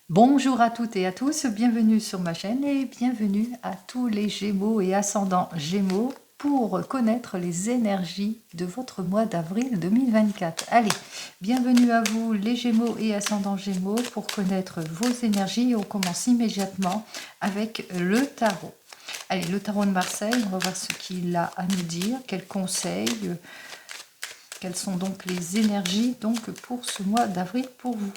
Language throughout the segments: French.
Bonjour à toutes et à tous, bienvenue sur ma chaîne et bienvenue à tous les Gémeaux et ascendants Gémeaux pour connaître les énergies de votre mois d'avril 2024. Allez, bienvenue à vous les Gémeaux et ascendants Gémeaux pour connaître vos énergies. On commence immédiatement avec le tarot. Allez, le tarot de Marseille, on va voir ce qu'il a à nous dire, quels conseils, quelles sont donc les énergies donc pour ce mois d'avril pour vous.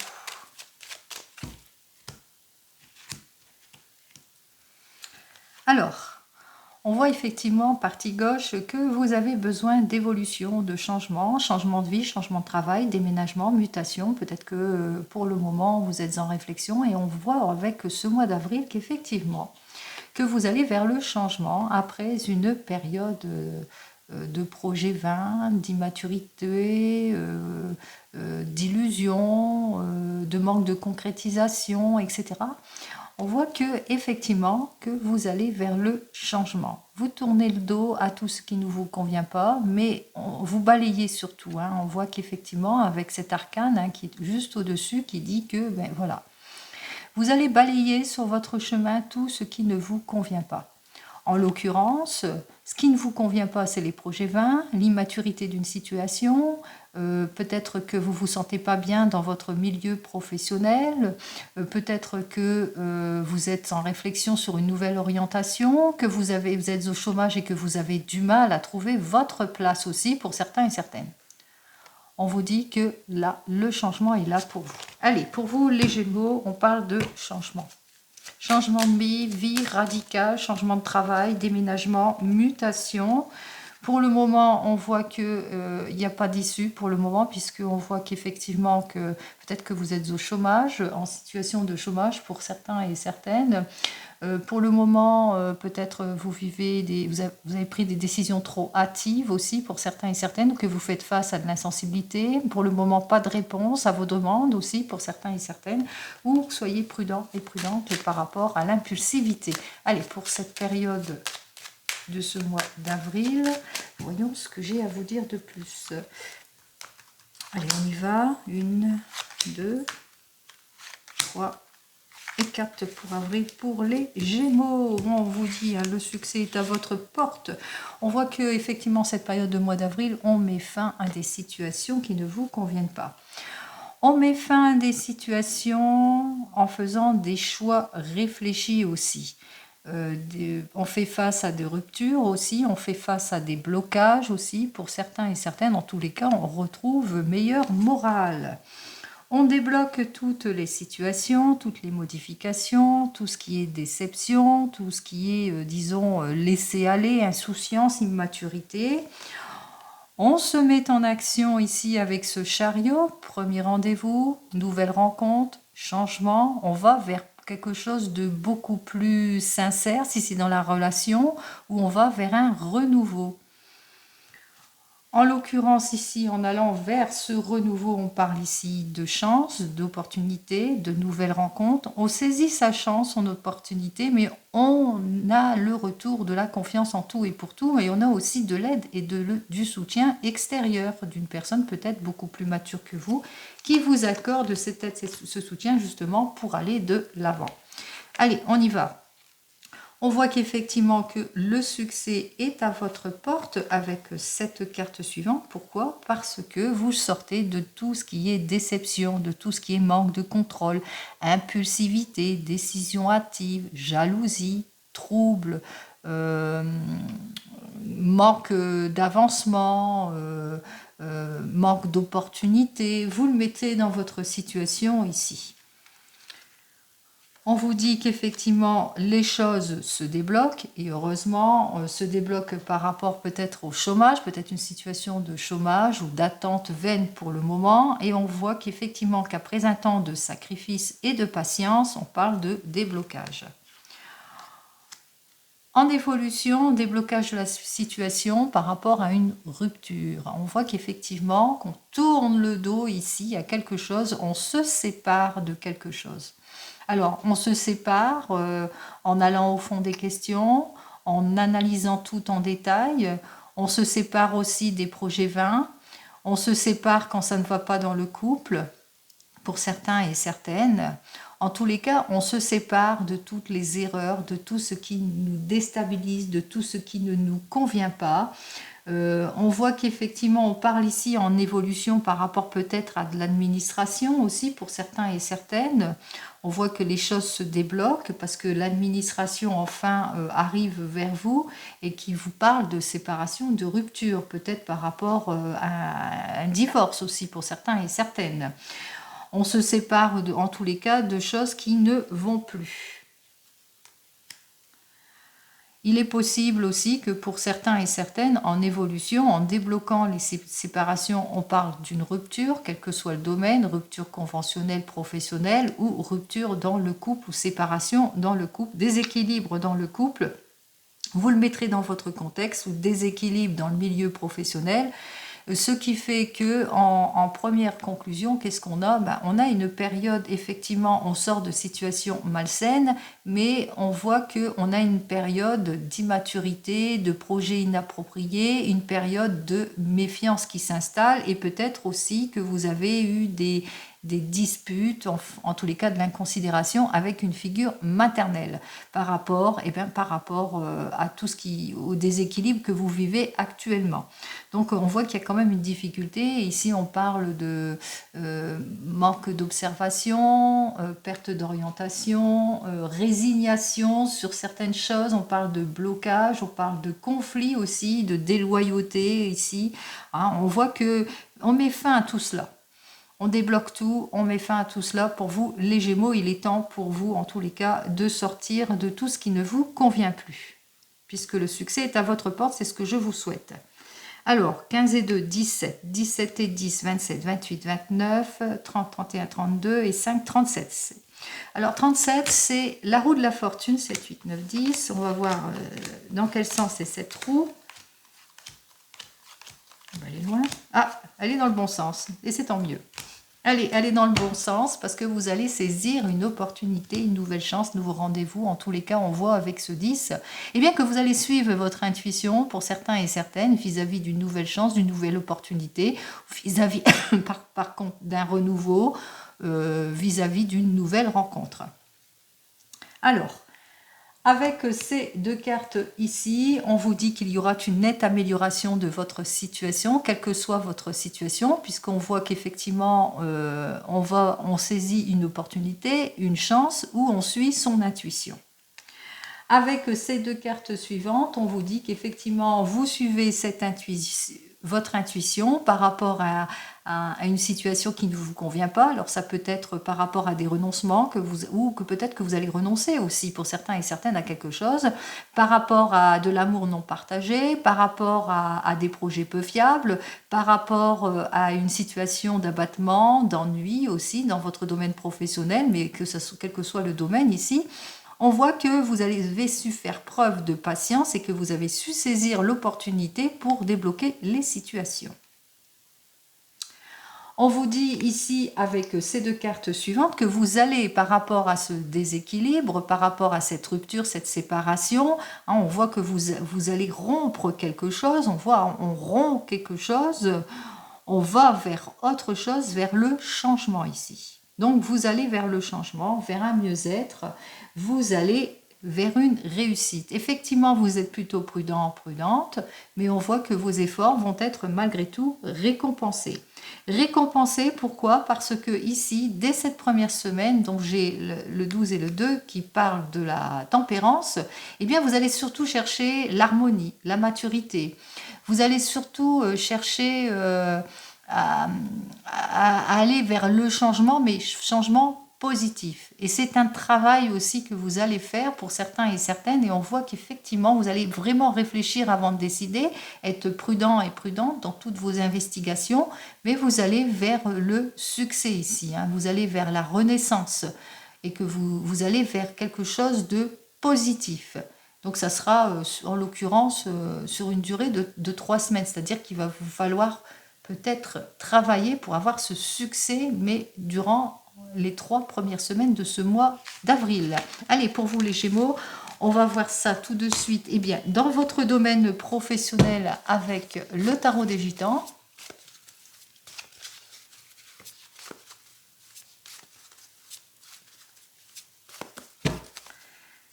Alors, on voit effectivement, partie gauche, que vous avez besoin d'évolution, de changement, changement de vie, changement de travail, déménagement, mutation. Peut-être que pour le moment, vous êtes en réflexion et on voit avec ce mois d'avril qu'effectivement, que vous allez vers le changement après une période de projet vain, d'immaturité, d'illusion, de manque de concrétisation, etc. On voit que effectivement que vous allez vers le changement. Vous tournez le dos à tout ce qui ne vous convient pas, mais vous balayez surtout. On voit qu'effectivement avec cet arcane qui est juste au-dessus, qui dit que ben voilà, vous allez balayer sur votre chemin tout ce qui ne vous convient pas. En l'occurrence, ce qui ne vous convient pas, c'est les projets vains, l'immaturité d'une situation, peut-être que vous ne vous sentez pas bien dans votre milieu professionnel, peut-être que vous êtes en réflexion sur une nouvelle orientation, que vous êtes au chômage et que vous avez du mal à trouver votre place aussi pour certains et certaines. On vous dit que là, le changement est là pour vous. Allez, pour vous les Gémeaux, on parle de changement. Changement de vie radical, changement de travail, déménagement, mutation. Pour le moment, on voit qu'il n'y a pas d'issue pour le moment, puisqu'on voit qu'effectivement, que peut-être que vous êtes au chômage, en situation de chômage pour certains et certaines. Pour le moment, peut-être vous avez pris des décisions trop hâtives aussi pour certains et certaines, que vous faites face à de l'insensibilité. Pour le moment, pas de réponse à vos demandes aussi pour certains et certaines, ou soyez prudents et prudentes par rapport à l'impulsivité. Allez, pour cette période de ce mois d'avril, voyons ce que j'ai à vous dire de plus. Allez, on y va. 1, 2, 3 et 4 pour avril pour les Gémeaux. On vous dit, le succès est à votre porte. On voit que effectivement cette période de mois d'avril, on met fin à des situations qui ne vous conviennent pas. On met fin à des situations en faisant des choix réfléchis aussi. On fait face à des ruptures aussi, on fait face à des blocages aussi pour certains et certaines. En tous les cas, on retrouve meilleure morale. On débloque toutes les situations, toutes les modifications, tout ce qui est déception, tout ce qui est, disons, laisser aller, insouciance, immaturité. On se met en action ici avec ce chariot, premier rendez-vous, nouvelle rencontre, changement. On va vers quelque chose de beaucoup plus sincère, si c'est dans la relation, où on va vers un renouveau. En l'occurrence ici, en allant vers ce renouveau, on parle ici de chance, d'opportunité, de nouvelles rencontres. On saisit sa chance, son opportunité, mais on a le retour de la confiance en tout et pour tout, et on a aussi de l'aide et du soutien extérieur d'une personne peut-être beaucoup plus mature que vous, qui vous accorde cette aide, ce soutien justement pour aller de l'avant. Allez, on y va. On voit qu'effectivement que le succès est à votre porte avec cette carte suivante. Pourquoi? Parce que vous sortez de tout ce qui est déception, de tout ce qui est manque de contrôle, impulsivité, décision hâtive, jalousie, trouble, manque d'avancement, manque d'opportunité. Vous le mettez dans votre situation ici. On vous dit qu'effectivement les choses se débloquent et heureusement se débloquent par rapport peut-être au chômage, peut-être une situation de chômage ou d'attente vaine pour le moment, et on voit qu'effectivement qu'après un temps de sacrifice et de patience, on parle de déblocage. En évolution, déblocage de la situation par rapport à une rupture. On voit qu'effectivement qu'on tourne le dos ici à quelque chose, on se sépare de quelque chose. Alors, on se sépare en allant au fond des questions, en analysant tout en détail. On se sépare aussi des projets vains. On se sépare quand ça ne va pas dans le couple. pour certains et certaines. En tous les cas, on se sépare de toutes les erreurs, de tout ce qui nous déstabilise, de tout ce qui ne nous convient pas. On voit qu'effectivement, on parle ici en évolution par rapport peut-être à de l'administration aussi pour certains et certaines. On voit que les choses se débloquent parce que l'administration enfin arrive vers vous et qui vous parle de séparation, de rupture, peut-être par rapport à un divorce aussi pour certains et certaines. On se sépare en tous les cas de choses qui ne vont plus. Il est possible aussi que pour certains et certaines, en évolution, en débloquant les séparations, on parle d'une rupture, quel que soit le domaine, rupture conventionnelle, professionnelle, ou rupture dans le couple, ou séparation dans le couple, déséquilibre dans le couple. Vous le mettrez dans votre contexte, ou déséquilibre dans le milieu professionnel. Ce qui fait que, en première conclusion, qu'est-ce qu'on a? On a une période, effectivement, on sort de situations malsaines, mais on voit qu'on a une période d'immaturité, de projets inappropriés, une période de méfiance qui s'installe, et peut-être aussi que vous avez eu des disputes, en tous les cas de l'inconsidération avec une figure maternelle par rapport à tout au déséquilibre que vous vivez actuellement. Donc on voit qu'il y a quand même une difficulté. Ici on parle de manque d'observation, perte d'orientation, résignation sur certaines choses. On parle de blocage, on parle de conflit aussi, de déloyauté ici. On voit que on met fin à tout cela. On débloque tout, on met fin à tout cela. Pour vous, les Gémeaux, il est temps pour vous, en tous les cas, de sortir de tout ce qui ne vous convient plus. Puisque le succès est à votre porte, c'est ce que je vous souhaite. Alors, 15 et 2, 17. 17 et 10, 27, 28, 29, 30, 31, 32 et 5, 37. Alors, 37, c'est la roue de la fortune, 7, 8, 9, 10. On va voir dans quel sens est cette roue. On va aller loin. Ah, elle est dans le bon sens, et c'est tant mieux. Allez, elle est dans le bon sens parce que vous allez saisir une opportunité, une nouvelle chance, nouveau rendez-vous. En tous les cas, on voit avec ce 10, eh bien que vous allez suivre votre intuition pour certains et certaines vis-à-vis d'une nouvelle chance, d'une nouvelle opportunité, vis-à-vis par contre d'un renouveau, vis-à-vis d'une nouvelle rencontre. Alors, avec ces deux cartes ici, on vous dit qu'il y aura une nette amélioration de votre situation, quelle que soit votre situation, puisqu'on voit qu'effectivement, on saisit une opportunité, une chance, ou on suit son intuition. Avec ces deux cartes suivantes, on vous dit qu'effectivement, vous suivez votre intuition par rapport à une situation qui ne vous convient pas. Alors ça peut être par rapport à des renoncements ou que peut-être que vous allez renoncer aussi pour certains et certaines à quelque chose, par rapport à de l'amour non partagé, par rapport à des projets peu fiables, par rapport à une situation d'abattement, d'ennui aussi dans votre domaine professionnel, mais quel que soit le domaine ici. On voit que vous avez su faire preuve de patience et que vous avez su saisir l'opportunité pour débloquer les situations. On vous dit ici avec ces deux cartes suivantes que vous allez par rapport à ce déséquilibre, par rapport à cette rupture, cette séparation, on voit que vous allez rompre quelque chose, on rompt quelque chose, on va vers autre chose, vers le changement ici. Donc vous allez vers le changement, vers un mieux-être, vous allez vers une réussite. Effectivement, vous êtes plutôt prudent, prudente, mais on voit que vos efforts vont être malgré tout récompensés. Récompensés, pourquoi? Parce que ici, dès cette première semaine, donc j'ai le 12 et le 2 qui parlent de la tempérance, eh bien vous allez surtout chercher l'harmonie, la maturité. Vous allez surtout chercher à aller vers le changement, mais changement positif. Et c'est un travail aussi que vous allez faire pour certains et certaines, et on voit qu'effectivement, vous allez vraiment réfléchir avant de décider, être prudent et prudente dans toutes vos investigations, mais vous allez vers le succès ici, vous allez vers la renaissance, et que vous allez vers quelque chose de positif. Donc ça sera, en l'occurrence, sur une durée de 3 semaines, c'est-à-dire qu'il va vous falloir peut-être travailler pour avoir ce succès, mais durant les 3 premières semaines de ce mois d'avril. Allez, pour vous les Gémeaux, on va voir ça tout de suite. Eh bien, dans votre domaine professionnel avec le tarot des Gitans.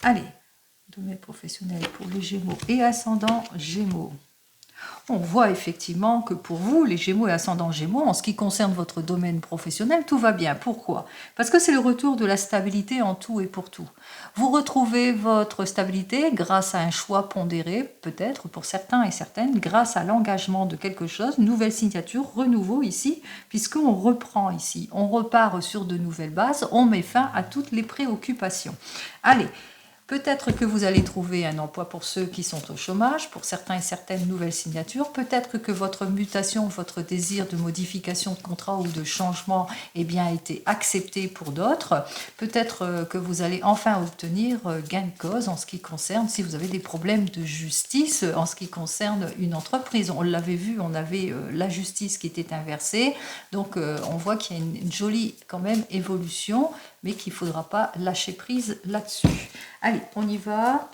Allez, domaine professionnel pour les Gémeaux et ascendant Gémeaux. On voit effectivement que pour vous, les Gémeaux et ascendant Gémeaux, en ce qui concerne votre domaine professionnel, tout va bien. Pourquoi? Parce que c'est le retour de la stabilité en tout et pour tout. Vous retrouvez votre stabilité grâce à un choix pondéré, peut-être pour certains et certaines, grâce à l'engagement de quelque chose, nouvelle signature, renouveau ici, puisqu'on reprend ici. On repart sur de nouvelles bases, on met fin à toutes les préoccupations. Allez, peut-être que vous allez trouver un emploi pour ceux qui sont au chômage, pour certains et certaines nouvelles signatures. Peut-être que votre mutation, votre désir de modification de contrat ou de changement eh bien, a été accepté pour d'autres. Peut-être que vous allez enfin obtenir gain de cause en ce qui concerne, si vous avez des problèmes de justice, en ce qui concerne une entreprise. On l'avait vu, on avait la justice qui était inversée. Donc on voit qu'il y a une jolie quand même évolution, mais qu'il ne faudra pas lâcher prise là-dessus. Allez, on y va.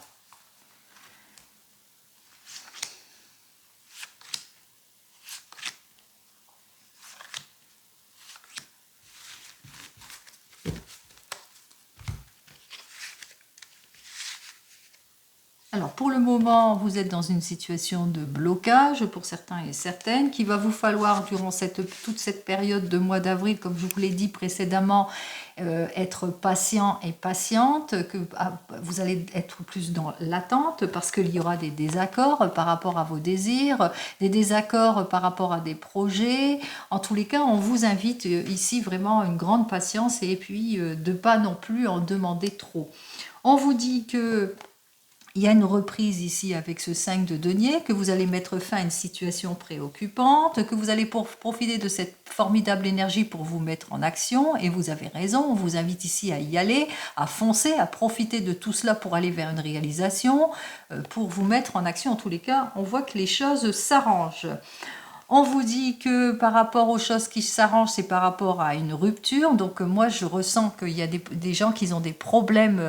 Alors, pour le moment, vous êtes dans une situation de blocage pour certains et certaines, qu'il va vous falloir, durant toute cette période de mois d'avril, comme je vous l'ai dit précédemment, être patient et patiente, que vous allez être plus dans l'attente, parce qu'il y aura des désaccords par rapport à vos désirs, des désaccords par rapport à des projets. En tous les cas, on vous invite ici vraiment à une grande patience et puis de pas non plus en demander trop. On vous dit que il y a une reprise ici avec ce 5 de denier, que vous allez mettre fin à une situation préoccupante, que vous allez profiter de cette formidable énergie pour vous mettre en action, et vous avez raison, on vous invite ici à y aller, à foncer, à profiter de tout cela pour aller vers une réalisation, pour vous mettre en action. En tous les cas, on voit que les choses s'arrangent. On vous dit que par rapport aux choses qui s'arrangent, c'est par rapport à une rupture. Donc moi, je ressens qu'il y a des gens qui ont des problèmes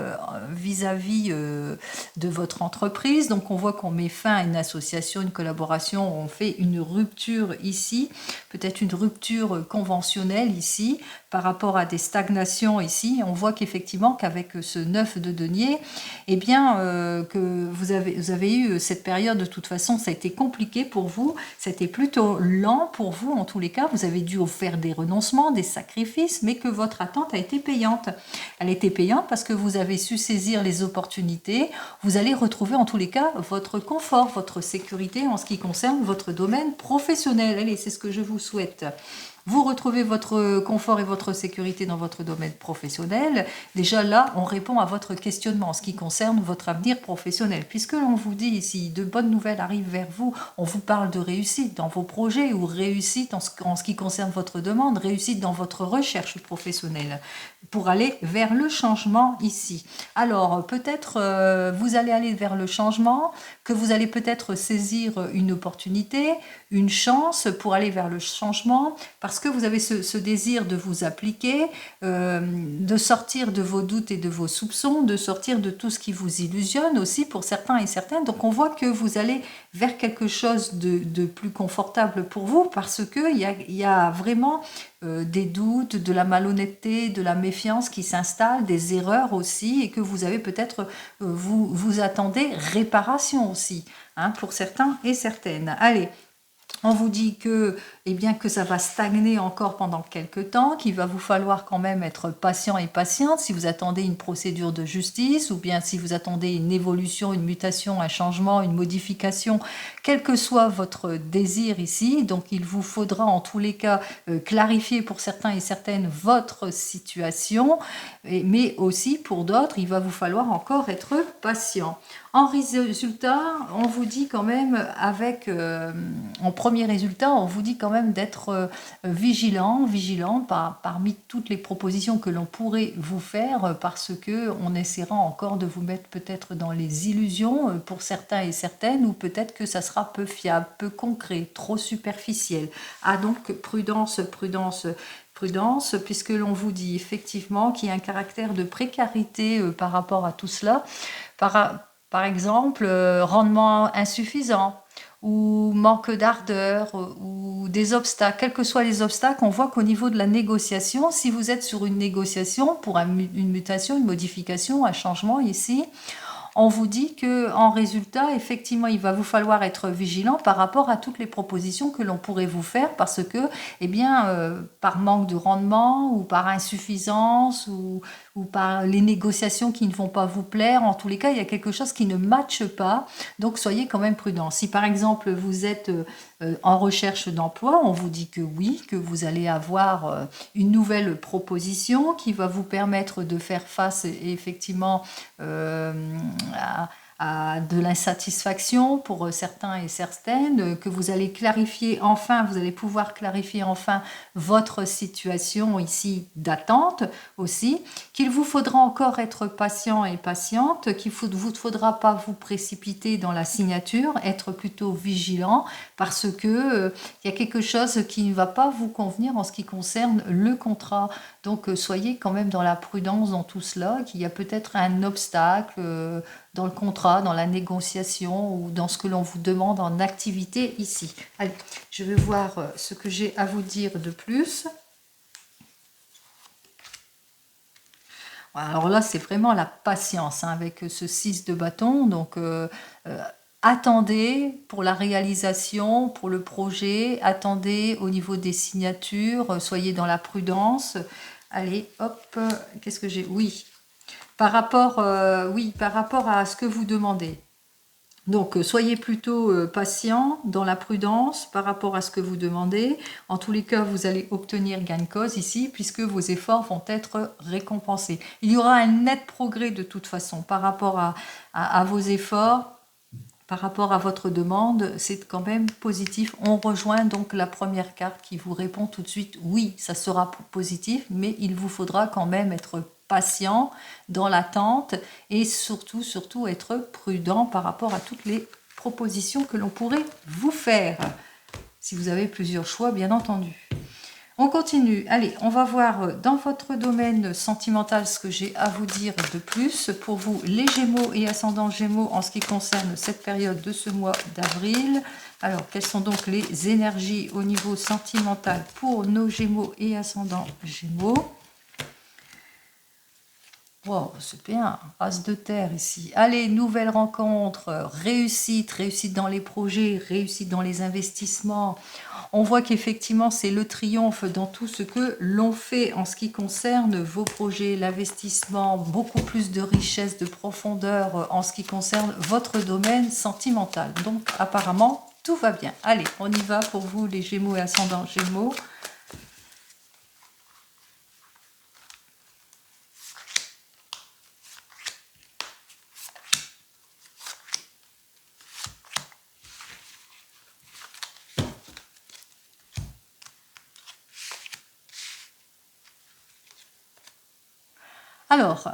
vis-à-vis de votre entreprise. Donc on voit qu'on met fin à une association, une collaboration, on fait une rupture ici, peut-être une rupture conventionnelle ici, par rapport à des stagnations ici. On voit qu'effectivement qu'avec ce 9 de denier, eh bien, que vous avez eu cette période, de toute façon, ça a été compliqué pour vous, c'était plutôt lent pour vous en tous les cas, vous avez dû faire des renoncements, des sacrifices, mais que votre attente a été payante. Elle a été payante parce que vous avez su saisir les opportunités, vous allez retrouver en tous les cas votre confort, votre sécurité en ce qui concerne votre domaine professionnel. Allez, c'est ce que je vous souhaite. Vous retrouvez votre confort et votre sécurité dans votre domaine professionnel. Déjà là, on répond à votre questionnement en ce qui concerne votre avenir professionnel. Puisque l'on vous dit ici, de bonnes nouvelles arrivent vers vous, on vous parle de réussite dans vos projets ou réussite en ce qui concerne votre demande, réussite dans votre recherche professionnelle pour aller vers le changement ici. Alors, peut-être vous allez aller vers le changement, que vous allez peut-être saisir une opportunité, une chance pour aller vers le changement, parce que vous avez ce désir de vous appliquer, de sortir de vos doutes et de vos soupçons, de sortir de tout ce qui vous illusionne aussi pour certains et certaines. Donc on voit que vous allez vers quelque chose de plus confortable pour vous, parce qu'il y a vraiment des doutes, de la malhonnêteté, de la méfiance qui s'installe, des erreurs aussi, et que vous avez peut-être, vous attendez réparation aussi, hein, pour certains et certaines. Allez, on vous dit que, eh bien, que ça va stagner encore pendant quelques temps, qu'il va vous falloir quand même être patient et patiente si vous attendez une procédure de justice, ou bien si vous attendez une évolution, une mutation, un changement, une modification, quel que soit votre désir ici. Donc il vous faudra en tous les cas clarifier pour certains et certaines votre situation, mais aussi pour d'autres, il va vous falloir encore être patient. En résultat, on vous dit quand même, en premier résultat, on vous dit quand même d'être vigilant parmi toutes les propositions que l'on pourrait vous faire, parce que on essaiera encore de vous mettre peut-être dans les illusions pour certains et certaines, ou peut-être que ça sera peu fiable, peu concret, trop superficiel. Ah, donc prudence, puisque l'on vous dit effectivement qu'il y a un caractère de précarité par rapport à tout cela. Par exemple, rendement insuffisant, ou manque d'ardeur, ou des obstacles, quels que soient les obstacles, on voit qu'au niveau de la négociation, si vous êtes sur une négociation pour une mutation, une modification, un changement ici, on vous dit que en résultat, effectivement, il va vous falloir être vigilant par rapport à toutes les propositions que l'on pourrait vous faire parce que, eh bien, par manque de rendement ou par insuffisance ou par les négociations qui ne vont pas vous plaire, en tous les cas, il y a quelque chose qui ne matche pas. Donc, soyez quand même prudent. Si par exemple, vous êtes en recherche d'emploi, on vous dit que oui, que vous allez avoir une nouvelle proposition qui va vous permettre de faire face effectivement à, à de l'insatisfaction pour certains et certaines, que vous allez clarifier enfin, vous allez pouvoir clarifier enfin votre situation ici d'attente aussi, qu'il vous faudra encore être patient et patiente, qu'il ne vous faudra pas vous précipiter dans la signature, être plutôt vigilant parce que il y a quelque chose qui ne va pas vous convenir en ce qui concerne le contrat. Donc soyez quand même dans la prudence dans tout cela, qu'il y a peut-être un obstacle dans le contrat, dans la négociation ou dans ce que l'on vous demande en activité ici. Allez, je vais voir ce que j'ai à vous dire de plus. Alors là, c'est vraiment la patience hein, avec ce 6 de bâton. Donc, attendez pour la réalisation, pour le projet. Attendez au niveau des signatures. Soyez dans la prudence. Allez, hop, qu'est-ce que j'ai? Oui, oui, par rapport à ce que vous demandez. Donc, soyez plutôt patient dans la prudence par rapport à ce que vous demandez. En tous les cas, vous allez obtenir gain de cause ici puisque vos efforts vont être récompensés. Il y aura un net progrès de toute façon par rapport à vos efforts, par rapport à votre demande. C'est quand même positif. On rejoint donc la première carte qui vous répond tout de suite. Oui, ça sera positif, mais il vous faudra quand même être patient dans l'attente et surtout être prudent par rapport à toutes les propositions que l'on pourrait vous faire. Si vous avez plusieurs choix, bien entendu. On continue. Allez, on va voir dans votre domaine sentimental ce que j'ai à vous dire de plus. Pour vous, les Gémeaux et ascendants Gémeaux en ce qui concerne cette période de ce mois d'avril. Alors, quelles sont donc les énergies au niveau sentimental pour nos Gémeaux et ascendants Gémeaux? Wow, c'est bien, as de terre ici. Allez, nouvelle rencontre, réussite, réussite dans les projets, réussite dans les investissements. On voit qu'effectivement, c'est le triomphe dans tout ce que l'on fait en ce qui concerne vos projets, l'investissement, beaucoup plus de richesse, de profondeur en ce qui concerne votre domaine sentimental. Donc, apparemment, tout va bien. Allez, on y va pour vous, les Gémeaux et ascendants Gémeaux. Alors,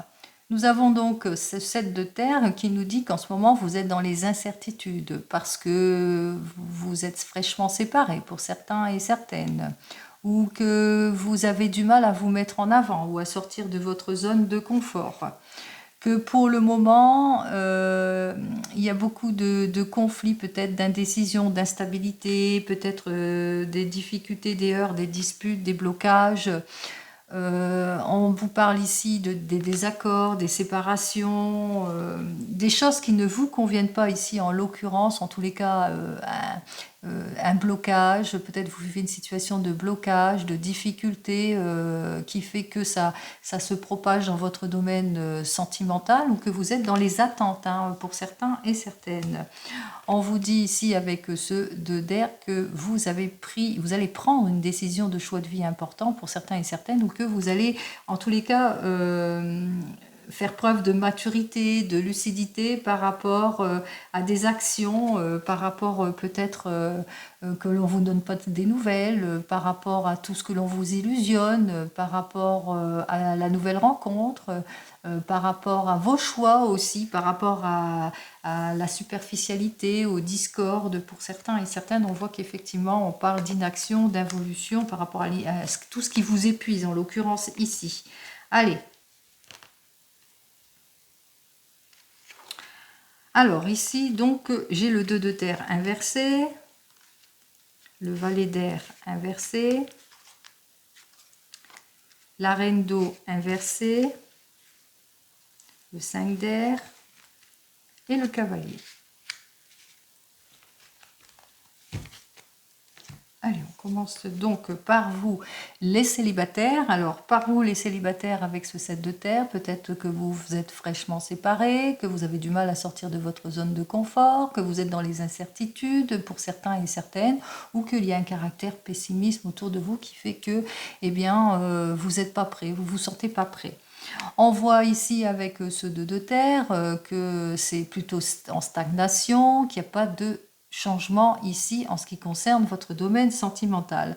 nous avons donc ce 7 de terre qui nous dit qu'en ce moment, vous êtes dans les incertitudes parce que vous êtes fraîchement séparés pour certains et certaines, ou que vous avez du mal à vous mettre en avant ou à sortir de votre zone de confort. Que pour le moment, il y a beaucoup de conflits, peut-être d'indécision, d'instabilité, peut-être des difficultés, des heurts, des disputes, des blocages. On vous parle ici des désaccords, des séparations, des choses qui ne vous conviennent pas ici, en l'occurrence, en tous les cas, un blocage, peut-être vous vivez une situation de blocage, de difficulté qui fait que ça se propage dans votre domaine sentimental ou que vous êtes dans les attentes hein, pour certains et certaines. On vous dit ici avec ce 2 d'air que vous allez prendre une décision de choix de vie important pour certains et certaines ou que vous allez en tous les cas faire preuve de maturité, de lucidité par rapport à des actions, par rapport peut-être que l'on vous donne pas des nouvelles, par rapport à tout ce que l'on vous illusionne, par rapport à la nouvelle rencontre, par rapport à vos choix aussi, par rapport à la superficialité, au discorde pour certains et certaines. On voit qu'effectivement on parle d'inaction, d'involution par rapport à tout ce qui vous épuise, en l'occurrence ici. Allez. Alors ici, donc, j'ai le 2 de terre inversé, le valet d'air inversé, la reine d'eau inversée, le 5 d'air et le cavalier. Allez, on commence donc par vous, les célibataires. Alors, par vous, les célibataires, avec ce 7 de terre, peut-être que vous êtes fraîchement séparés, que vous avez du mal à sortir de votre zone de confort, que vous êtes dans les incertitudes pour certains et certaines, ou qu'il y a un caractère pessimisme autour de vous qui fait que, eh bien, vous n'êtes pas prêt, vous vous sentez pas prêt. On voit ici avec ce 2 de terre que c'est plutôt en stagnation, qu'il n'y a pas de changement ici en ce qui concerne votre domaine sentimental.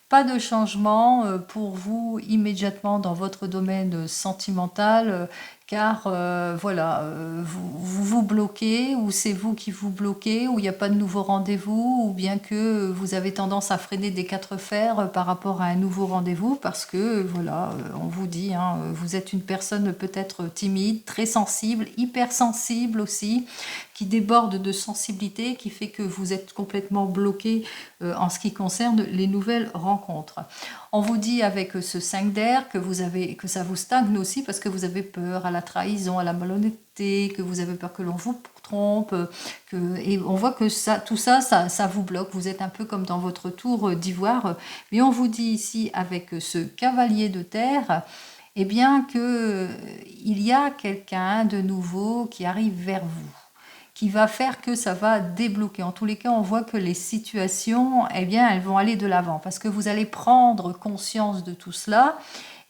Pas de changement pour vous immédiatement dans votre domaine sentimental, car voilà, vous vous bloquez, ou c'est vous qui vous bloquez, ou il n'y a pas de nouveau rendez-vous, ou bien que vous avez tendance à freiner des 4 fers par rapport à un nouveau rendez-vous, parce que voilà, on vous dit, hein, vous êtes une personne peut-être timide, très sensible, hypersensible aussi, qui déborde de sensibilité, qui fait que vous êtes complètement bloqué en ce qui concerne les nouvelles rencontres. On vous dit avec ce 5 d'air que ça vous stagne aussi parce que vous avez peur à la trahison, à la malhonnêteté, que vous avez peur que l'on vous trompe, et on voit que tout ça vous bloque. Vous êtes un peu comme dans votre tour d'ivoire. Mais on vous dit ici avec ce cavalier de terre, eh bien que il y a quelqu'un de nouveau qui arrive vers vous, qui va faire que ça va débloquer. En tous les cas, on voit que les situations, eh bien, elles vont aller de l'avant parce que vous allez prendre conscience de tout cela,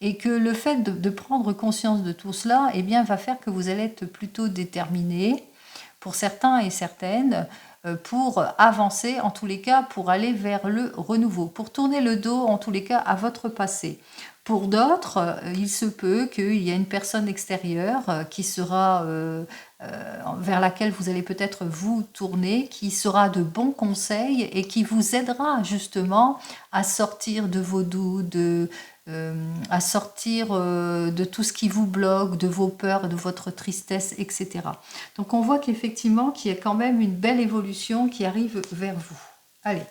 et que le fait de prendre conscience de tout cela, eh bien, va faire que vous allez être plutôt déterminé pour certains et certaines, pour avancer, en tous les cas, pour aller vers le renouveau, pour tourner le dos, en tous les cas, à votre passé. Pour d'autres, il se peut qu'il y ait une personne extérieure qui sera vers laquelle vous allez peut-être vous tourner, qui sera de bons conseils et qui vous aidera justement à sortir de vos doutes, à sortir de tout ce qui vous bloque, de vos peurs, de votre tristesse, etc. Donc on voit qu'effectivement qu'il y a quand même une belle évolution qui arrive vers vous. Allez.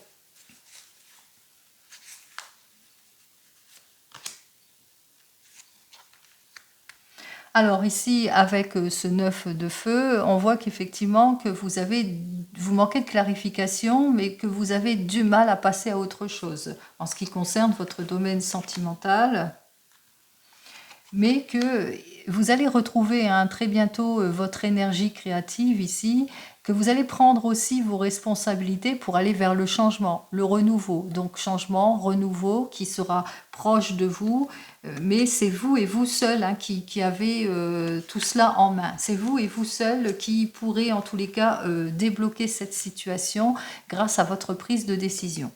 Alors ici, avec ce 9 de feu, on voit qu'effectivement que vous manquez de clarification, mais que vous avez du mal à passer à autre chose en ce qui concerne votre domaine sentimental, mais que vous allez retrouver très bientôt votre énergie créative ici, que vous allez prendre aussi vos responsabilités pour aller vers le changement, le renouveau. Donc changement, renouveau qui sera proche de vous, mais c'est vous et vous seul qui avez tout cela en main. C'est vous et vous seul qui pourrez en tous les cas débloquer cette situation grâce à votre prise de décision.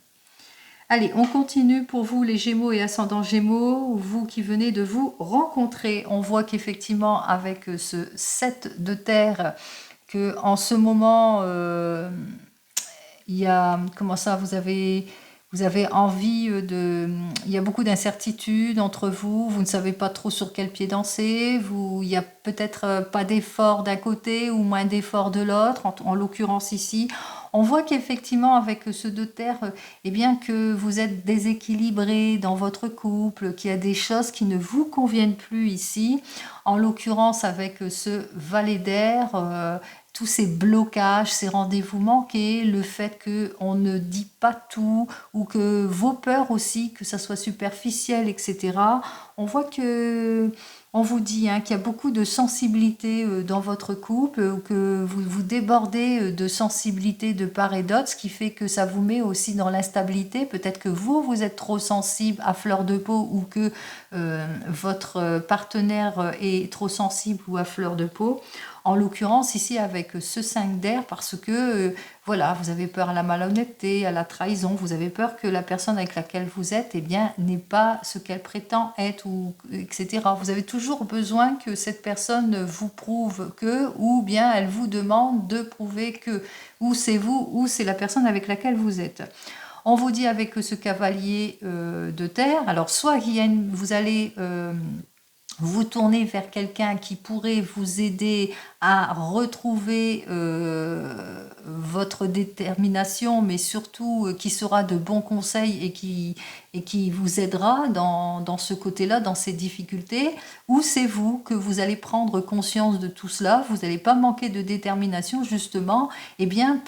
Allez, on continue pour vous les Gémeaux et ascendants Gémeaux, vous qui venez de vous rencontrer. On voit qu'effectivement avec ce 7 de terre, que en ce moment, il y a, comment ça, vous avez envie il y a beaucoup d'incertitudes entre vous, vous ne savez pas trop sur quel pied danser, il y a peut-être pas d'effort d'un côté ou moins d'effort de l'autre, en l'occurrence ici. On voit qu'effectivement avec ce 2 de terre, eh bien que vous êtes déséquilibré dans votre couple, qu'il y a des choses qui ne vous conviennent plus ici. En l'occurrence avec ce valet d'air, tous ces blocages, ces rendez-vous manqués, le fait qu'on ne dit pas tout, ou que vos peurs aussi, que ça soit superficiel, etc. On voit que on vous dit qu'il y a beaucoup de sensibilité dans votre couple, ou que vous débordez de sensibilité de part et d'autre, ce qui fait que ça vous met aussi dans l'instabilité. Peut-être que vous êtes trop sensible à fleur de peau, ou que votre partenaire est trop sensible ou à fleur de peau. En l'occurrence ici avec ce 5 d'air, parce que voilà, vous avez peur à la malhonnêteté, à la trahison, vous avez peur que la personne avec laquelle vous êtes, eh bien, n'est pas ce qu'elle prétend être, ou etc. Vous avez toujours besoin que cette personne vous prouve que, ou bien elle vous demande de prouver que, ou c'est vous, ou c'est la personne avec laquelle vous êtes. On vous dit avec ce cavalier de terre, alors soit vous allez vous tourner vers quelqu'un qui pourrait vous aider à retrouver votre détermination, mais surtout qui sera de bons conseils et qui vous aidera dans ce côté-là, dans ces difficultés, ou c'est vous que vous allez prendre conscience de tout cela, vous n'allez pas manquer de détermination justement, et bien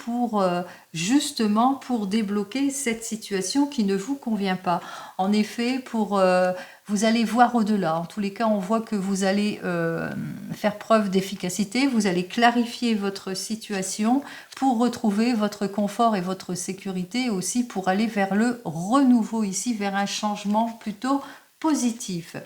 justement pour débloquer cette situation qui ne vous convient pas. En effet, vous allez voir au-delà. En tous les cas, on voit que vous allez faire preuve d'efficacité, vous allez clarifier votre situation pour retrouver votre confort et votre sécurité aussi, pour aller vers le renouveau ici, vers un changement plutôt positif.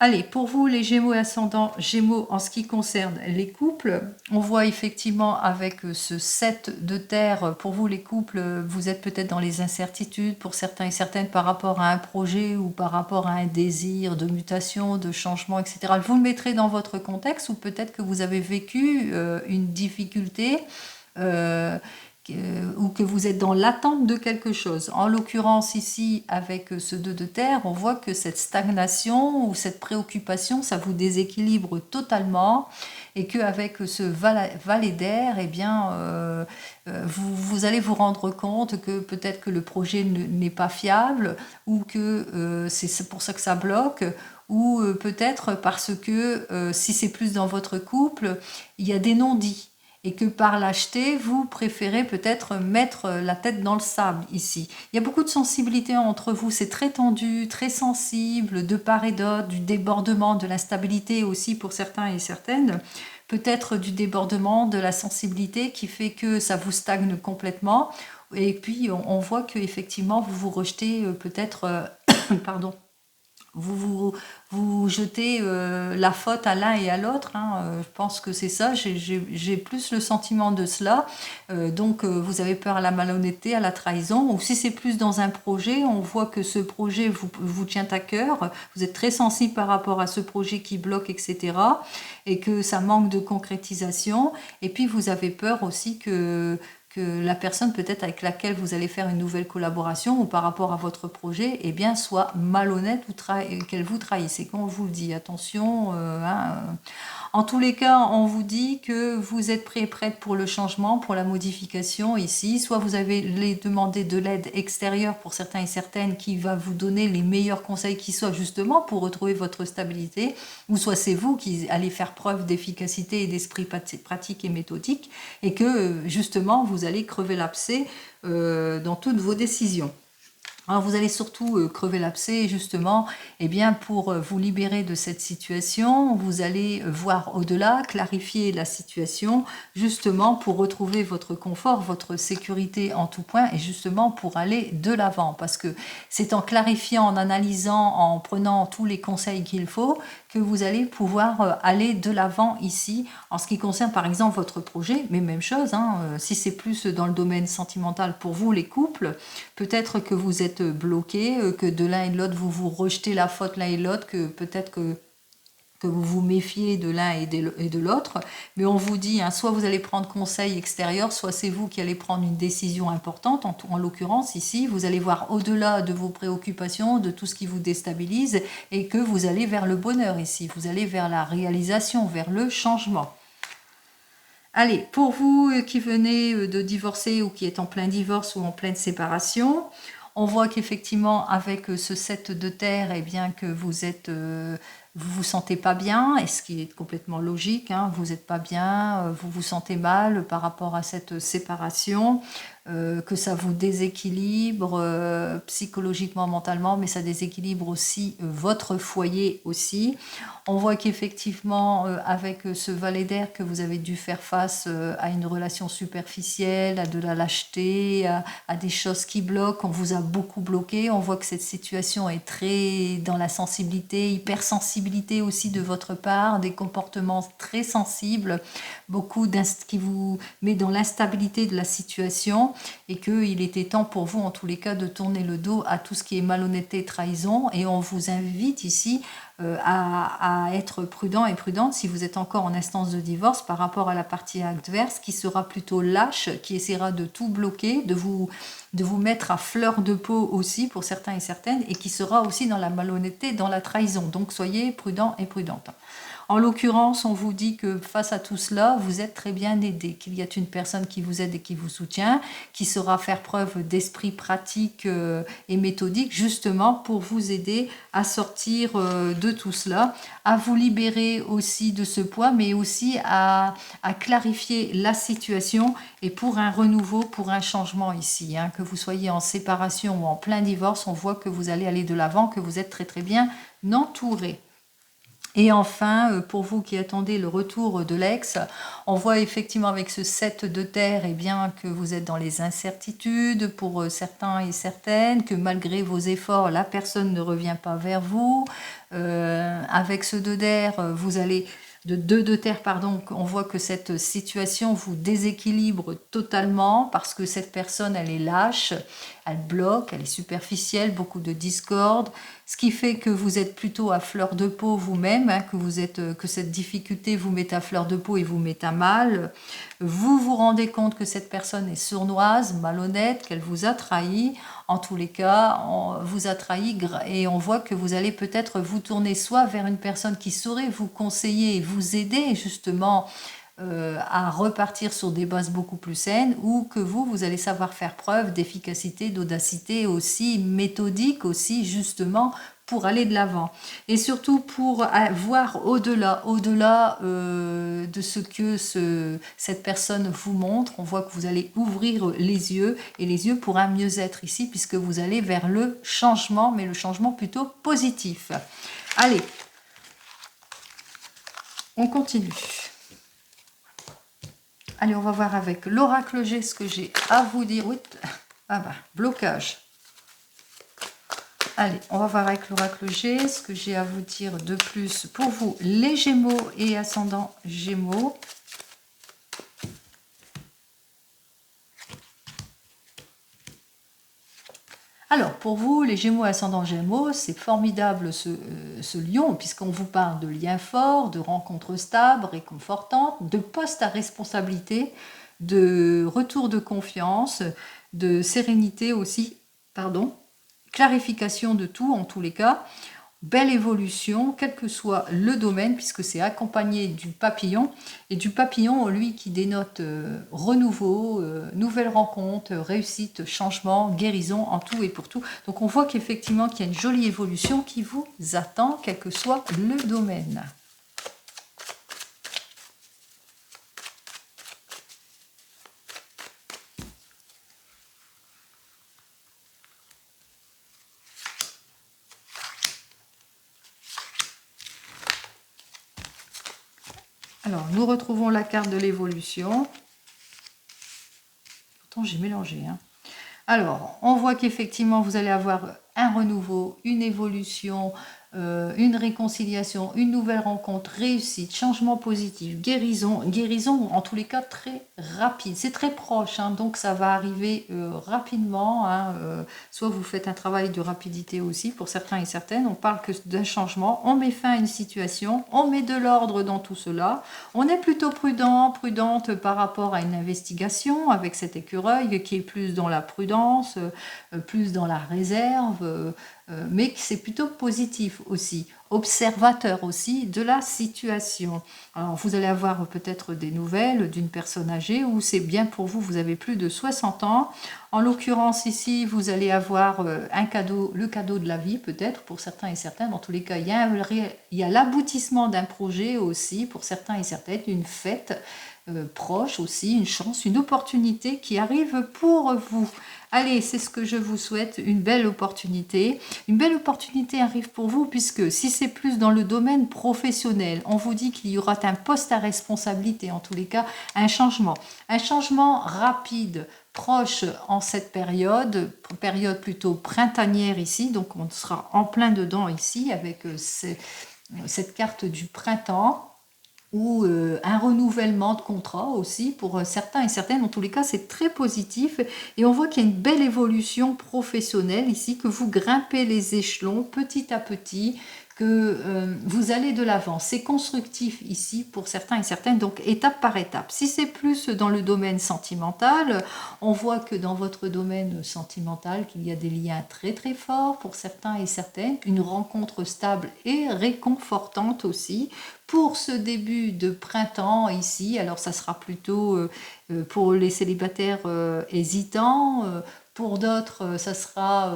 Allez, pour vous les Gémeaux et ascendants Gémeaux, en ce qui concerne les couples, on voit effectivement avec ce 7 de terre, pour vous les couples, vous êtes peut-être dans les incertitudes pour certains et certaines par rapport à un projet ou par rapport à un désir de mutation, de changement, etc. Vous le mettrez dans votre contexte, ou peut-être que vous avez vécu une difficulté ou que vous êtes dans l'attente de quelque chose. En l'occurrence ici, avec ce 2 de terre, on voit que cette stagnation ou cette préoccupation, ça vous déséquilibre totalement, et qu'avec ce valet d'air, eh bien, vous allez vous rendre compte que peut-être que le projet n'est pas fiable, ou que c'est pour ça que ça bloque, ou peut-être parce que si c'est plus dans votre couple, il y a des non-dits, et que par lâcheté, vous préférez peut-être mettre la tête dans le sable ici. Il y a beaucoup de sensibilité entre vous, c'est très tendu, très sensible, de part et d'autre, du débordement, de l'instabilité aussi pour certains et certaines, peut-être du débordement, de la sensibilité qui fait que ça vous stagne complètement, et puis on voit que effectivement vous vous rejetez peut-être, pardon, vous jetez la faute à l'un et à l'autre, hein. Je pense que c'est ça, j'ai plus le sentiment de cela. Donc vous avez peur à la malhonnêteté, à la trahison, ou si c'est plus dans un projet, on voit que ce projet vous tient à cœur, vous êtes très sensible par rapport à ce projet qui bloque, etc., et que ça manque de concrétisation, et puis vous avez peur aussi que la personne peut-être avec laquelle vous allez faire une nouvelle collaboration ou par rapport à votre projet, eh bien, soit malhonnête ou qu'elle vous trahisse. Et qu'on vous le dit, attention, en tous les cas, on vous dit que vous êtes prêt et prête pour le changement, pour la modification ici. Soit vous avez demandé de l'aide extérieure pour certains et certaines qui va vous donner les meilleurs conseils qui soient justement pour retrouver votre stabilité, ou soit c'est vous qui allez faire preuve d'efficacité et d'esprit pratique et méthodique, et que justement vous allez crever l'abcès dans toutes vos décisions. Alors vous allez surtout crever l'abcès justement, eh bien pour vous libérer de cette situation, vous allez voir au-delà, clarifier la situation justement pour retrouver votre confort, votre sécurité en tout point, et justement pour aller de l'avant, parce que c'est en clarifiant, en analysant, en prenant tous les conseils qu'il faut, que vous allez pouvoir aller de l'avant ici, en ce qui concerne par exemple votre projet, mais même chose, hein, si c'est plus dans le domaine sentimental pour vous les couples, peut-être que vous êtes bloqué, que de l'un et de l'autre vous vous rejetez la faute l'un et l'autre, que peut-être que vous vous méfiez de l'un et de l'autre, mais on vous dit, hein, soit vous allez prendre conseil extérieur, soit c'est vous qui allez prendre une décision importante, en l'occurrence ici, vous allez voir au-delà de vos préoccupations, de tout ce qui vous déstabilise, et que vous allez vers le bonheur ici, vous allez vers la réalisation, vers le changement. Allez, pour vous qui venez de divorcer ou qui êtes en plein divorce ou en pleine séparation, on voit qu'effectivement avec ce 7 de terre, eh bien que vous êtes... vous vous sentez pas bien, et ce qui est complètement logique, hein, vous n'êtes pas bien, vous vous sentez mal par rapport à cette séparation, que ça vous déséquilibre psychologiquement, mentalement, mais ça déséquilibre aussi votre foyer aussi. On voit qu'effectivement, avec ce valet d'air, que vous avez dû faire face à une relation superficielle, à de la lâcheté, à des choses qui bloquent, on vous a beaucoup bloqué. On voit que cette situation est très dans la sensibilité, hypersensibilité aussi de votre part, des comportements très sensibles, beaucoup qui vous met dans l'instabilité de la situation, et qu'il était temps pour vous, en tous les cas, de tourner le dos à tout ce qui est malhonnêteté et trahison. Et on vous invite ici à être prudent et prudente si vous êtes encore en instance de divorce par rapport à la partie adverse qui sera plutôt lâche, qui essaiera de tout bloquer, de vous de vous mettre à fleur de peau aussi pour certains et certaines, et qui sera aussi dans la malhonnêteté, dans la trahison. Donc soyez prudents et prudentes. En l'occurrence, on vous dit que face à tout cela, vous êtes très bien aidé, qu'il y a une personne qui vous aide et qui vous soutient, qui saura faire preuve d'esprit pratique et méthodique, justement pour vous aider à sortir de tout cela, à vous libérer aussi de ce poids, mais aussi à clarifier la situation et pour un renouveau, pour un changement ici. Hein, que vous soyez en séparation ou en plein divorce, on voit que vous allez aller de l'avant, que vous êtes très très bien entouré. Et enfin, pour vous qui attendez le retour de l'ex, on voit effectivement avec ce 7 de terre, eh bien, que vous êtes dans les incertitudes pour certains et certaines, que malgré vos efforts, la personne ne revient pas vers vous. Avec ce 2 d'air, vous allez... De 2 de terre, pardon, on voit que cette situation vous déséquilibre totalement parce que cette personne, elle est lâche, elle bloque, elle est superficielle, beaucoup de discorde, ce qui fait que vous êtes plutôt à fleur de peau vous-même, hein, que cette difficulté vous met à fleur de peau et vous met à mal. Vous vous rendez compte que cette personne est sournoise, malhonnête, qu'elle vous a trahi. En tous les cas, on vous a trahi et on voit que vous allez peut-être vous tourner soit vers une personne qui saurait vous conseiller et vous aider justement à repartir sur des bases beaucoup plus saines, ou que vous allez savoir faire preuve d'efficacité, d'audacité aussi, méthodique aussi, justement, pour aller de l'avant. Et surtout pour voir au-delà de ce que cette personne vous montre. On voit que vous allez ouvrir les yeux, et les yeux pour un mieux-être ici, puisque vous allez vers le changement, mais le changement plutôt positif. Allez, on continue. Allez, on va voir avec l'oracle G ce que j'ai à vous dire. Oui. Ah bah, blocage. Allez, on va voir avec l'oracle G ce que j'ai à vous dire de plus pour vous, les Gémeaux et ascendant Gémeaux. Alors, pour vous, les Gémeaux ascendant Gémeaux, c'est formidable ce lion, puisqu'on vous parle de liens forts, de rencontres stables, réconfortantes, de postes à responsabilité, de retour de confiance, de sérénité aussi, clarification de tout en tous les cas. Belle évolution, quel que soit le domaine, puisque c'est accompagné du papillon, et du papillon, lui, qui dénote renouveau, nouvelle rencontre, réussite, changement, guérison, en tout et pour tout. Donc on voit qu'effectivement qu'il y a une jolie évolution qui vous attend, quel que soit le domaine. Alors, nous retrouvons la carte de l'évolution. Pourtant, j'ai mélangé. Hein. Alors, on voit qu'effectivement, vous allez avoir un renouveau, une évolution, une réconciliation, une nouvelle rencontre, réussite, changement positif, guérison. Guérison, en tous les cas, très rapide. C'est très proche, hein, donc ça va arriver rapidement. Hein, soit vous faites un travail de rapidité aussi, pour certains et certaines. On parle que d'un changement. On met fin à une situation, on met de l'ordre dans tout cela. On est plutôt prudente par rapport à une investigation avec cet écureuil qui est plus dans la prudence, plus dans la réserve, mais c'est plutôt positif aussi, observateur aussi de la situation. Alors vous allez avoir peut-être des nouvelles d'une personne âgée, ou c'est bien pour vous, vous avez plus de 60 ans. En l'occurrence ici, vous allez avoir un cadeau, le cadeau de la vie peut-être pour certains et certaines. Dans tous les cas, il y a l'aboutissement d'un projet aussi pour certains et certaines, une fête proche aussi, une chance, une opportunité qui arrive pour vous. Allez, c'est ce que je vous souhaite, une belle opportunité. Une belle opportunité arrive pour vous, puisque si c'est plus dans le domaine professionnel, on vous dit qu'il y aura un poste à responsabilité, en tous les cas, un changement rapide, proche en cette période plutôt printanière ici, donc on sera en plein dedans ici avec cette carte du printemps, ou un renouvellement de contrat aussi pour certains et certaines. En tous les cas, c'est très positif et on voit qu'il y a une belle évolution professionnelle ici, que vous grimpez les échelons petit à petit, que vous allez de l'avant. C'est constructif ici pour certains et certaines, donc étape par étape. Si c'est plus dans le domaine sentimental, on voit que dans votre domaine sentimental, qu'il y a des liens très très forts pour certains et certaines, une rencontre stable et réconfortante aussi. Pour ce début de printemps ici, alors ça sera plutôt pour les célibataires hésitants, pour d'autres, ça sera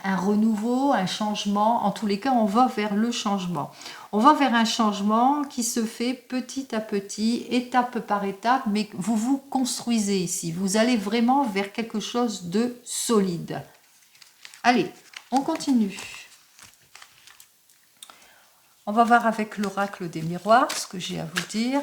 un renouveau, un changement. En tous les cas, on va vers le changement. On va vers un changement qui se fait petit à petit, étape par étape, mais vous vous construisez ici. Vous allez vraiment vers quelque chose de solide. Allez, on continue. On va voir avec l'oracle des miroirs ce que j'ai à vous dire.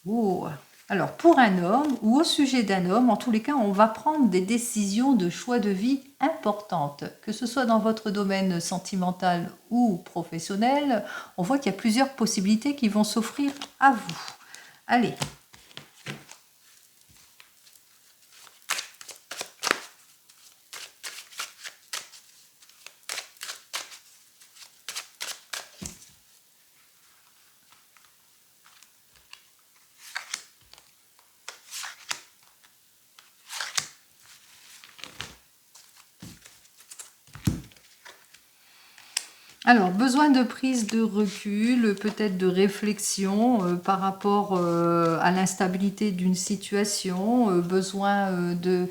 Oh. Alors, pour un homme ou au sujet d'un homme, en tous les cas, on va prendre des décisions de choix de vie importantes. Que ce soit dans votre domaine sentimental ou professionnel, on voit qu'il y a plusieurs possibilités qui vont s'offrir à vous. Allez. Alors, besoin de prise de recul, peut-être de réflexion par rapport à l'instabilité d'une situation, besoin de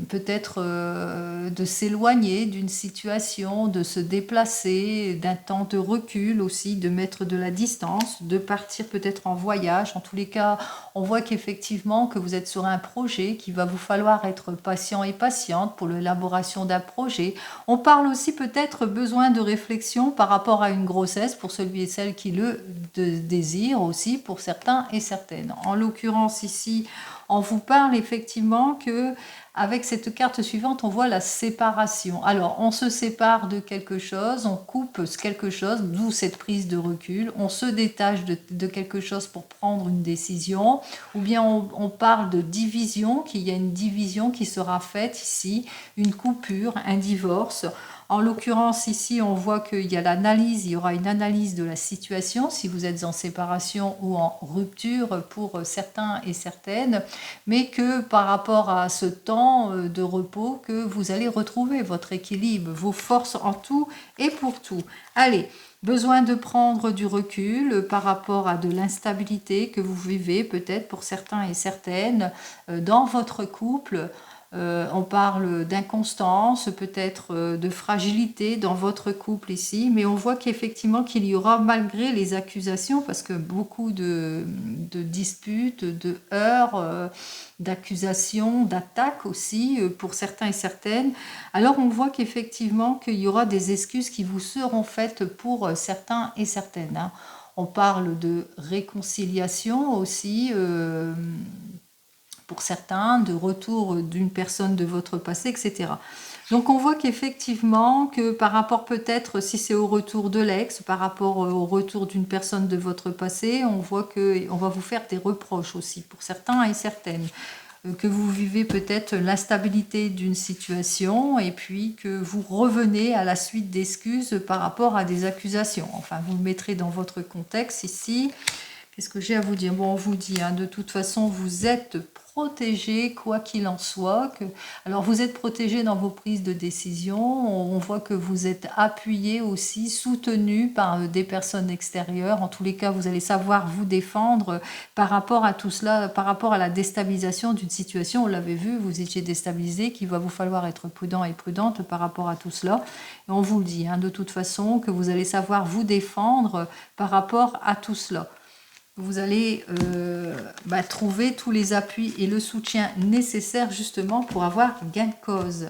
peut-être de s'éloigner d'une situation, de se déplacer, d'un temps de recul aussi, de mettre de la distance, de partir peut-être en voyage. En tous les cas, on voit qu'effectivement que vous êtes sur un projet, qu'il va vous falloir être patient et patiente pour l'élaboration d'un projet. On parle aussi peut-être besoin de réflexion par rapport à une grossesse pour celui et celle qui le désire aussi pour certains et certaines. En l'occurrence ici, on vous parle effectivement que avec cette carte suivante, on voit la séparation. Alors, on se sépare de quelque chose, on coupe quelque chose, d'où cette prise de recul, on se détache de quelque chose pour prendre une décision, ou bien on parle de division, qu'il y a une division qui sera faite ici, une coupure, un divorce. En l'occurrence, ici, on voit qu'il y a l'analyse, il y aura une analyse de la situation, si vous êtes en séparation ou en rupture pour certains et certaines, mais que par rapport à ce temps de repos, que vous allez retrouver votre équilibre, vos forces en tout et pour tout. Allez, besoin de prendre du recul par rapport à de l'instabilité que vous vivez peut-être pour certains et certaines dans votre couple. On parle d'inconstance, peut-être de fragilité dans votre couple ici, mais on voit qu'effectivement qu'il y aura, malgré les accusations, parce que beaucoup de disputes, de heurts, d'accusations, d'attaques aussi pour certains et certaines, alors on voit qu'effectivement qu'il y aura des excuses qui vous seront faites pour certains et certaines. Hein. On parle de réconciliation aussi. Pour certains, de retour d'une personne de votre passé, etc. Donc on voit qu'effectivement, que par rapport peut-être, si c'est au retour de l'ex, par rapport au retour d'une personne de votre passé, on voit qu'on va vous faire des reproches aussi, pour certains et certaines. Que vous vivez peut-être l'instabilité d'une situation et puis que vous revenez à la suite d'excuses par rapport à des accusations. Enfin, vous le mettrez dans votre contexte ici. Qu'est-ce que j'ai à vous dire? Bon, on vous dit, hein, de toute façon, vous êtes protégé, quoi qu'il en soit. Alors, vous êtes protégé dans vos prises de décision. On voit que vous êtes appuyé aussi, soutenu par des personnes extérieures. En tous les cas, vous allez savoir vous défendre par rapport à tout cela, par rapport à la déstabilisation d'une situation. On l'avait vu, vous étiez déstabilisé, qu'il va vous falloir être prudent et prudente par rapport à tout cela. Et on vous le dit, hein, de toute façon, que vous allez savoir vous défendre par rapport à tout cela. Vous allez trouver tous les appuis et le soutien nécessaires justement pour avoir gain de cause.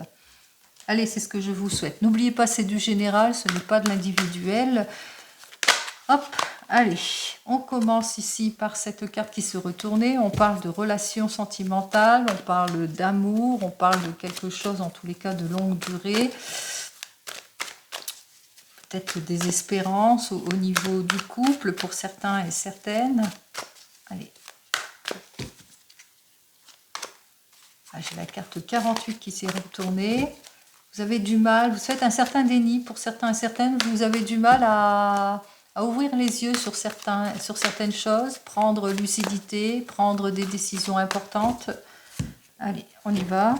Allez, c'est ce que je vous souhaite. N'oubliez pas, c'est du général, ce n'est pas de l'individuel. Hop, allez, on commence ici par cette carte qui se retournait. On parle de relations sentimentales, on parle d'amour, on parle de quelque chose en tous les cas de longue durée. Peut-être des espérances au niveau du couple pour certains et certaines. Allez. Ah, j'ai la carte 48 qui s'est retournée. Vous avez du mal, vous faites un certain déni pour certains et certaines. Vous avez du mal à ouvrir les yeux sur certaines choses, prendre lucidité, prendre des décisions importantes. Allez, on y va.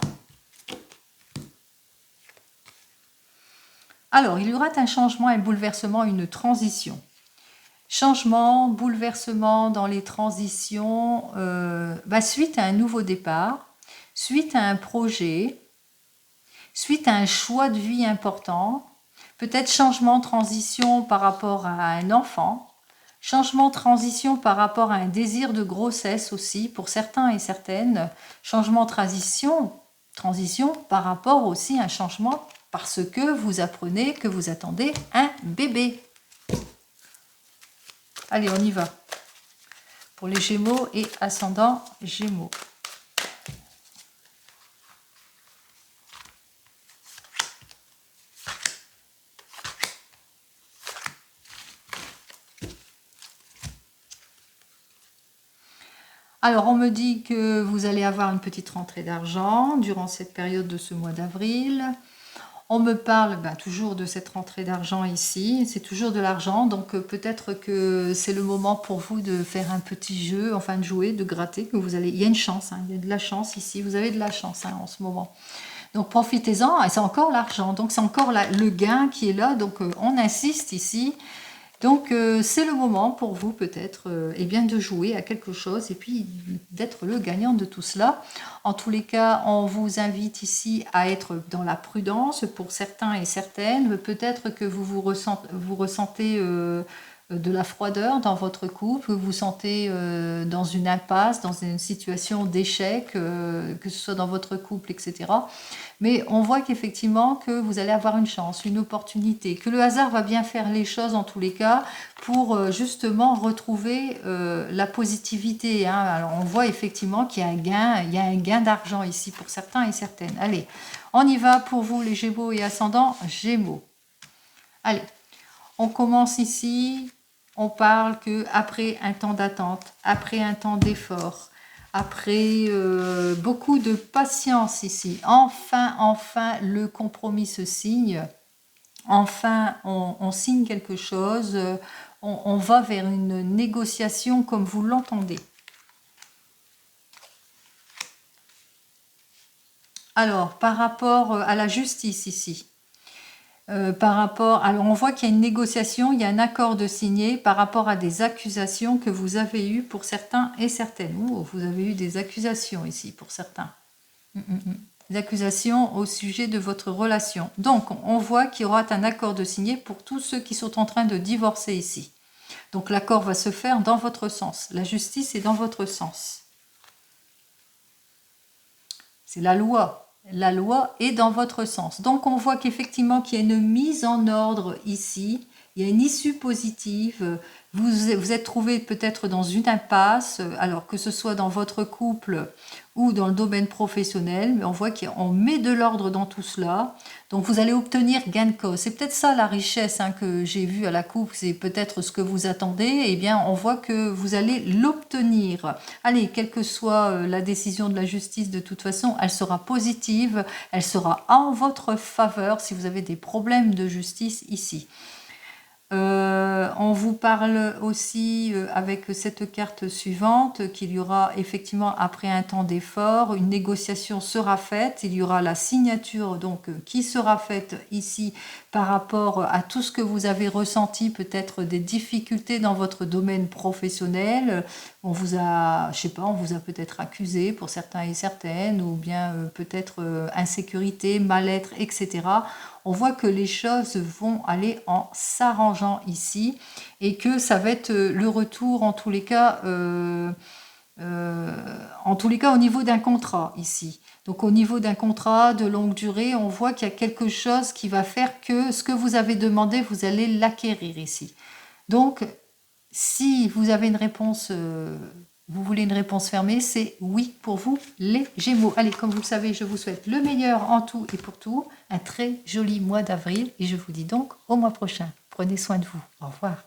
Alors, il y aura un changement, un bouleversement, une transition. Changement, bouleversement dans les transitions, suite à un nouveau départ, suite à un projet, suite à un choix de vie important, peut-être changement, transition par rapport à un enfant, changement, transition par rapport à un désir de grossesse aussi pour certains et certaines, changement, transition par rapport aussi à un changement parce que vous apprenez que vous attendez un bébé. Allez, on y va. Pour les Gémeaux et ascendant Gémeaux. Alors, on me dit que vous allez avoir une petite rentrée d'argent durant cette période de ce mois d'avril. On me parle toujours de cette rentrée d'argent ici, c'est toujours de l'argent, donc peut-être que c'est le moment pour vous de faire un petit jeu, enfin de jouer, de gratter, que vous allez. Il y a une chance, il y a de la chance ici, vous avez de la chance en ce moment. Donc profitez-en, et c'est encore l'argent, donc c'est encore le gain qui est là, donc on insiste ici. Donc c'est le moment pour vous peut-être de jouer à quelque chose et puis d'être le gagnant de tout cela. En tous les cas, on vous invite ici à être dans la prudence pour certains et certaines. Peut-être que vous ressentez de la froideur dans votre couple, vous vous sentez dans une impasse, dans une situation d'échec, que ce soit dans votre couple, etc. Mais on voit qu'effectivement que vous allez avoir une chance, une opportunité, que le hasard va bien faire les choses en tous les cas pour justement retrouver la positivité. Hein. Alors on voit effectivement qu'il y a un gain d'argent ici pour certains et certaines. Allez, on y va pour vous les Gémeaux et ascendants Gémeaux. Allez, on commence ici. On parle qu'après un temps d'attente, après un temps d'effort, après beaucoup de patience ici, enfin le compromis se signe, enfin on signe quelque chose, on va vers une négociation comme vous l'entendez. Alors, par rapport à la justice ici, alors on voit qu'il y a une négociation, il y a un accord de signé par rapport à des accusations que vous avez eues pour certains et certaines. Oh, vous avez eu des accusations ici pour certains. Des accusations au sujet de votre relation. Donc, on voit qu'il y aura un accord de signé pour tous ceux qui sont en train de divorcer ici. Donc, l'accord va se faire dans votre sens. La justice est dans votre sens. C'est la loi. La loi est dans votre sens. Donc on voit qu'effectivement qu'il y a une mise en ordre ici, il y a une issue positive, vous êtes trouvé peut-être dans une impasse, alors que ce soit dans votre couple ou dans le domaine professionnel, mais on voit qu'on met de l'ordre dans tout cela, donc vous allez obtenir gain de cause. C'est peut-être ça la richesse que j'ai vue à la coupe, c'est peut-être ce que vous attendez, eh bien on voit que vous allez l'obtenir. Allez, quelle que soit la décision de la justice, de toute façon, elle sera positive, elle sera en votre faveur si vous avez des problèmes de justice ici. On vous parle aussi avec cette carte suivante qu'il y aura effectivement après un temps d'effort, une négociation sera faite, il y aura la signature donc qui sera faite ici par rapport à tout ce que vous avez ressenti, peut-être des difficultés dans votre domaine professionnel. On vous a, je sais pas, on vous a peut-être accusé pour certains et certaines, ou bien peut-être insécurité, mal-être, etc. On voit que les choses vont aller en s'arrangeant ici et que ça va être le retour en tous les cas au niveau d'un contrat ici. Donc au niveau d'un contrat de longue durée, on voit qu'il y a quelque chose qui va faire que ce que vous avez demandé, vous allez l'acquérir ici. Donc si vous avez une réponse, vous voulez une réponse fermée, c'est oui pour vous les Gémeaux. Allez, comme vous le savez, je vous souhaite le meilleur en tout et pour tout, un très joli mois d'avril et je vous dis donc au mois prochain. Prenez soin de vous. Au revoir.